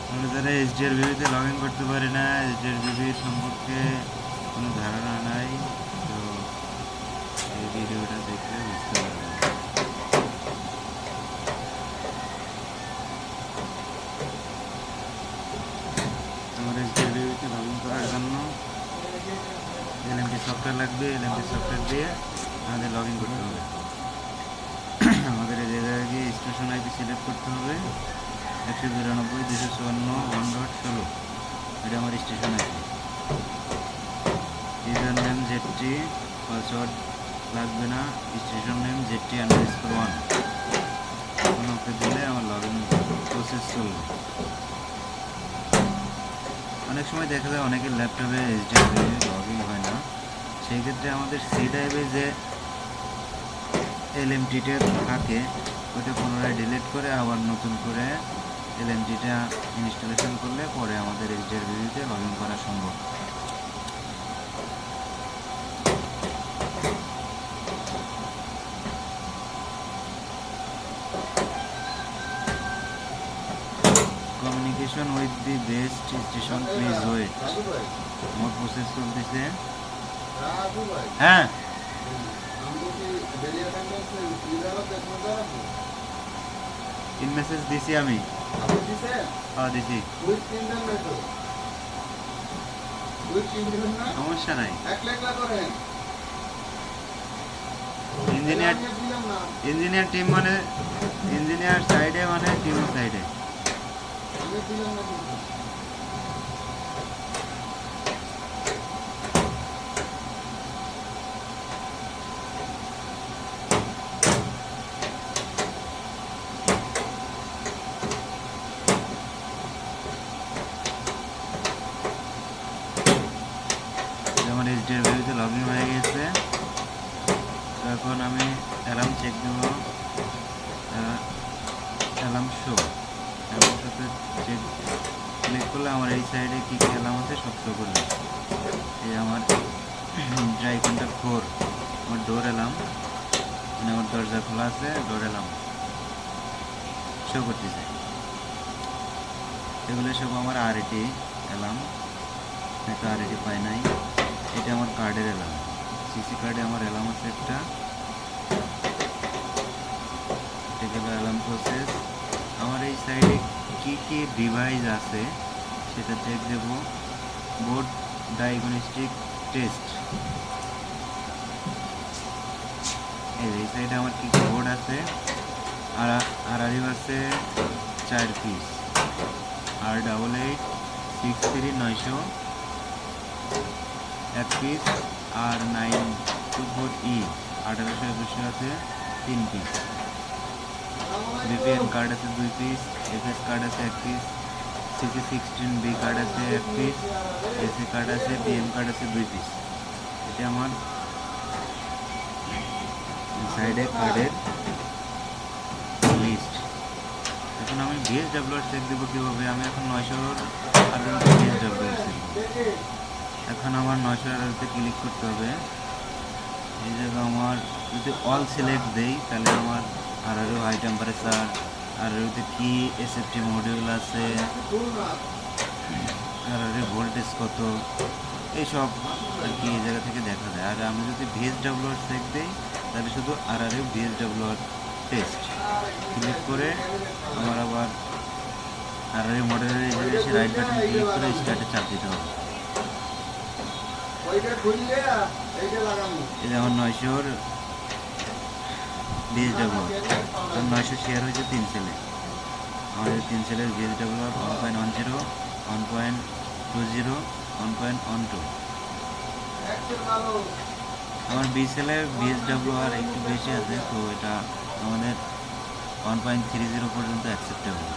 আমরা যারা HDRBB-তে log in করতে পারি না, HDRBB সম্পর্কে কোনো ধারণা নাই, তো এই ভিডিওটা দেখলে বুঝতে পারবেন। আমার HDRBB-তে লগ ইন করার জন্য LMT সফটওয়্যার লাগবে। LMT সফটওয়্যার দিয়ে আমাদের লগ ইন করতে হবে। আমাদের এই জায়গায় গিয়ে স্টেশন আইপি সিলেক্ট করতে হবে 192.254.1.16। এটা আমার station IP. User name ZT, password লাগবে না, স্টেশন নেম ZT_1। ওকে দিলে আমার লগ ইন প্রসেস চলবে। অনেক সময় দেখা যায় অনেকের ল্যাপটপে HDRBB লগ ইন হয় না, সেই ক্ষেত্রে আমাদের সি ড্রাইভে যে LMT-টা থাকে ওটা পুনরায় ডিলিট করে আবার নতুন করে LMT-টা ইনস্টলেশন করলে পরে আমাদের HDRBB-তে লগ ইন করা সম্ভব। Communication with the best station, please wait. আমার প্রসেস চলতেছে। হ্যাঁ, ইন মেসেজ দিছি আমি। হ্যাঁ দিছি, সমস্যা নাই। ইঞ্জিনিয়ার টিম মানে ইঞ্জিনিয়ার সাইডে মানে টিম সাইডে। আমার HDRBB-তে লগ ইন হয়ে গেছে। এখন আমি অ্যালার্ম চেক দেব। অ্যালার্ম শো, অ্যালার্ম শোতে চেক ক্লিক করলে আমার এই সাইডে কী কী অ্যালার্ম আছে সব শো করবে। এই আমার ড্রাই কন্ট্যাক্ট 4, আমার ডোর অ্যালার্ম, মানে আমার দরজা খোলা আছে, ডোর অ্যালার্ম শো করতেছে। এগুলো সব আমার RAT অ্যালার্ম, হয়তো RAT পাই নাই। এটা আমার কার্ডের অ্যালার্ম, সিসি কার্ডে আমার অ্যালার্ম আছে একটা। এটা গেল অ্যালার্ম প্রসেস। আমার এই সাইডে কী কী ডিভাইস আছে সেটা চেক দেব। বোর্ড ডায়াগনস্টিক টেস্ট, এই সাইডে আমার কী কী বোর্ড আছে। আর RRU আছে 4 পিস, R8863 1 পিস, R924E 1821 আছে 3 পিস। VPN কার্ড আছে 2 পিস, FS কার্ড আছে 1 পিস, CC16B কার্ড আছে 1 পিস, AC কার্ড আছে, PM কার্ড আছে 2 পিস। এটা আমার সাইডে কার্ডের লিস্ট। এখন আমি VSWR চেক দেবো কীভাবে। আমি এখন 900 VSWR চেক দেবো। এখন আমার 900 RRUতে ক্লিক করতে হবে। এই জায়গায় আমার যদি অল সিলেক্ট দেই তাহলে আমার RRU হাই টেম্পারেচার, RRUতে কি SFT মডিউল আছে, RRU ভোল্টেজ কত, এইসব আর কি এই জায়গা থেকে দেখা যায়। আর আমি যদি VSWR চেক দিই তাহলে শুধু RRU VSWR টেস্ট ক্লিক করে আমার আবার RRU মডেলের এই জায়গায় এসে রাইট বাটন ক্লিক করে স্টার্টে চাপ দিতে হবে। এই যে আমার 900 VSWR, 900 শেয়ার হয়েছে 3 সেলে। আমাদের 3 সেলের VSWR 1.10, 1.20, 1.12। আমার B সেলের VSWR একটু বেশি আছে, তো এটা আমাদের 1.30 পর্যন্ত অ্যাকসেপ্টেবল।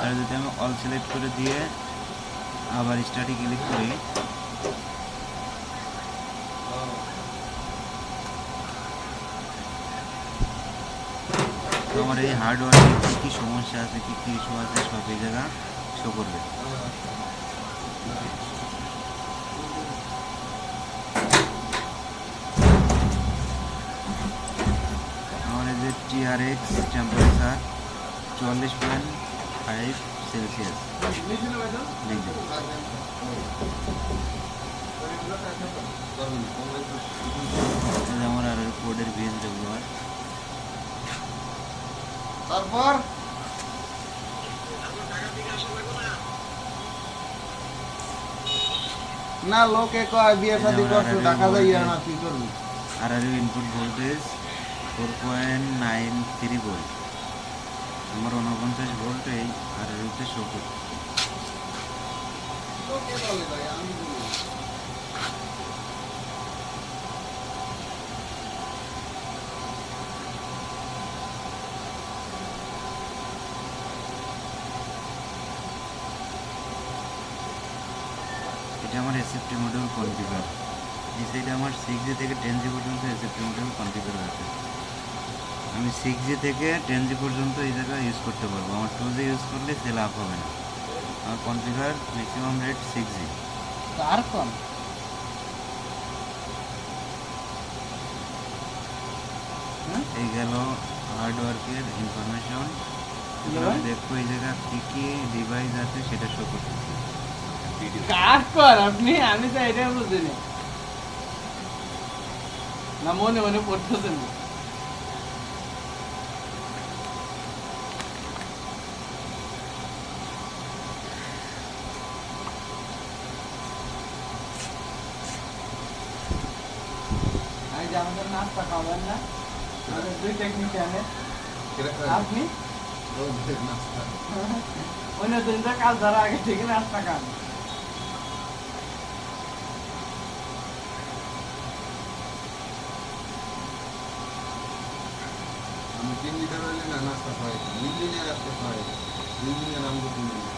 আর যদি আমি অল সিলেক্ট করে দিয়ে আবার স্টার্টে ক্লিক করি, তো আমার এই হার্ডওয়্যারে কী কী সমস্যা আছে, কী কী ইস্যু আছে সব এই জায়গা শো করবে। আমার TRX টেম্পারেচার 44.5 সেলসিয়াস লিখ দেব। আমার আর কোডের VSWR তারপর না লোকে কয় বিয়ে শাদী করছো টাকা যাইয়া না কি করবি আর ইনপুট ভোল্টেজ 4.93 ভোল্ট। আমার 49 ভোল্ট এই আর হচ্ছে 70। লোকে বলে ভাই আমি বলি এটা আমার এসএফটি মডিউল কনফিগার। এই সাইডে আমার 6G থেকে 10G পর্যন্ত এসএফটি মডিউল কনফিগার আছে। আমি 6G থেকে 10G পর্যন্ত এই জায়গায় ইউজ করতে পারবো। আমার 2G ইউজ করলে সেল আপ হবে না। আমার কনফিগার ম্যাক্সিমাম রেট 6G। কার কোন এই গেল হার্ডওয়ার্কের ইনফরমেশন। দেখো এই জায়গায় কী কী ডিভাইস আছে সেটা শো করতেছি। কার কর আপনি আমি তো এটা বুঝিনি না মনে মনে পড়তেছেন আজ আমাদের নাস্তা খাবেন না আমাদের দুই টেকনিশিয়ানে আপনি অন্য দিনটা কাজ ধরা আগে থেকে নাস্তা খান আমি 3 লিটার হইলে না নাস্তা খাই ইঞ্জিনিয়ার একটা খাই ইঞ্জিনিয়ার আমগো 3 লিটার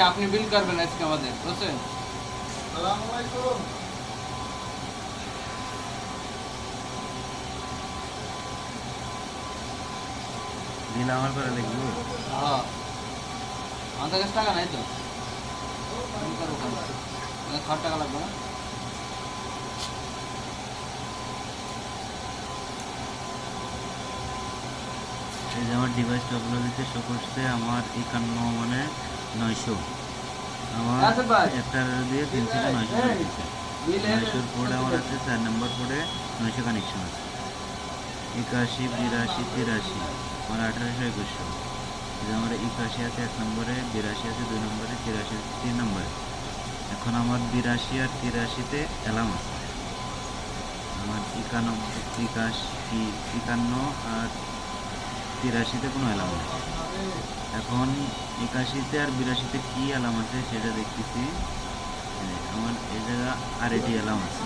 আপনি বিল করবেন আজকে আমাদের বুঝছেন আসসালামু আলাইকুম বিল আমার করে লিখবো। হ্যাঁ আমাদের কাছে টাকা নাই তো বিল করবো কেন খাওয়ার টাকা লাগবে না এই যে আমার ডিভাইস টপোলজিতে শো করছে আমার 51 মানে 900। আমার একটা দিয়ে 3 থেকে 900 দিচ্ছে। 900 কোড আমার আছে 4 নম্বর কোডে 900 কানেকশন আছে। 81 82 83 আমার 1800 2100। যে আমার 81 আছে 1 নম্বরে, 82 আছে 2 নম্বরে, 83 আছে 3 নম্বরে। এখন আমার 82 আর 83-তে অ্যালার্ম আছে। আমার 51 আর 83-তে কোনো অ্যালার্ম নেই। এখন 81-তে আর 82-তে কী অ্যালার্ম আছে সেটা দেখতেছি। আমার এই জায়গা আরএটি অ্যালার্ম আছে।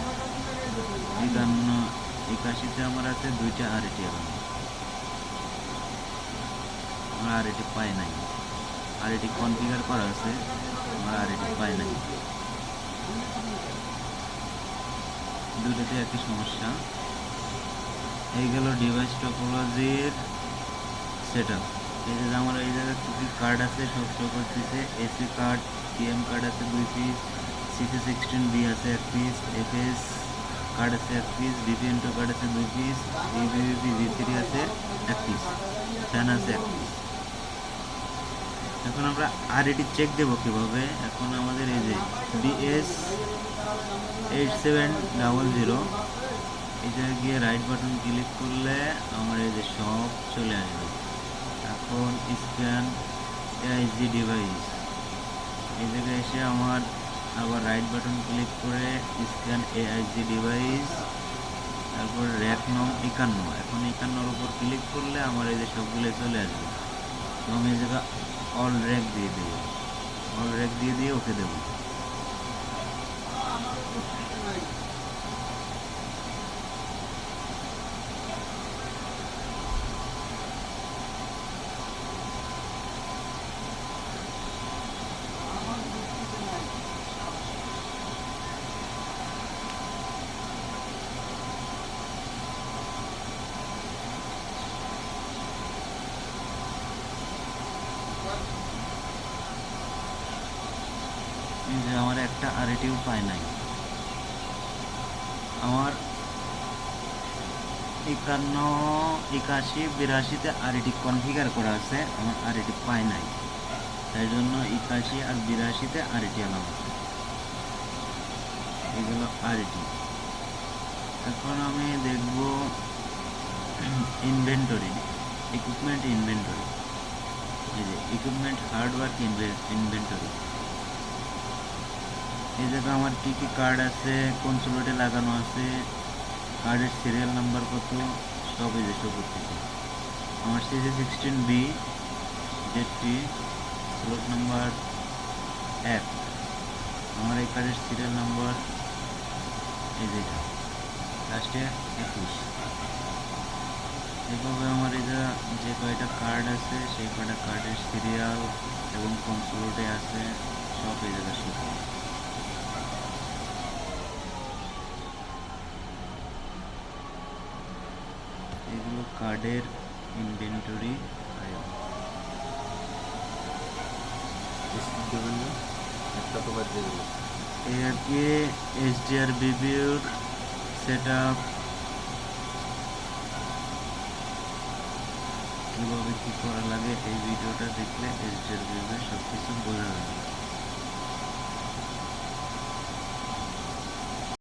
81-তে আমার আছে 2টা আরএটি অ্যালার্ম। আমার আরএটি পাই নাই। আরএটি কনফিগার করা আছে, আমার আরএটি পাই নাই। দুটোতে একই সমস্যা। এই গেল ডিভাইস টপোলজির সেটআপ। এই যে আমার এই জায়গায় কী কী কার্ড আছে সব শো করতেছে। এসি কার্ড, টিএম কার্ড আছে 2 পিস, CC16B আছে 1 পিস, এফএস কার্ড আছে 1 পিস, VPN2 কার্ড আছে 2 পিস, VVVP V3 আছে 1 পিস, ফ্যান আছে 1 পিস। এখন আমরা আরএটি চেক দেবো কীভাবে। এখন আমাদের এই যে BS8700 এই জায়গায় গিয়ে রাইট বাটন ক্লিক করলে আমার এই যে সব চলে আসবে। এখন স্ক্যান AIG ডিভাইস এই জায়গায় এসে আমার আবার রাইট বাটন ক্লিক করে স্ক্যান AIG ডিভাইস, তারপর র্যাক নং 51। এখন 51-র উপর ক্লিক করলে আমার এই যে সবগুলো চলে আসবে। তো আমি এই জায়গায় অল র্যাক দিয়ে দেবো, অল র্যাক দিয়ে ওকে দেবো। যে আমার একটা আরএটিও পায় নাই। আমার 51, 81, 82-তে আরইটি কনফিগার করা আছে, আমার আরইটি পাই নাই, তাই জন্য 81 আর 82-তে আরইটি আনাম আছে। এগুলো আরইটি। এখন আমি দেখব ইনভেন্টরি, ইকুইপমেন্ট ইনভেন্টরি। এই যে ইকুইপমেন্ট হার্ডওয়ার্ক ইনভেন্টরি, এই জায়গায় আমার কী কী কার্ড আছে, কোন স্লটে লাগানো আছে, কার্ডের সিরিয়াল নাম্বার কত, সব এই যে শো করতেছে। আমার CC16B যেটি স্লট নাম্বার 1, আমার এই কার্ডের সিরিয়াল নাম্বার এই যেটা লাস্টে 21। এভাবে আমার এই যে কয়টা কার্ড আছে সেই কয়টা কার্ডের সিরিয়াল এবং কোন স্লটে আছে সব এই জায়গায় শো করে। এগুলো কার্ডের ইনভেন্টরি ফাইল। একটা তো বাদ দিয়ে দিল। এই আর কি HDR-BBUর সেট আপ, কীভাবে কী করা লাগে এই ভিডিওটা দেখলে HDR-BBUর সব কিছু বোঝা যাবে।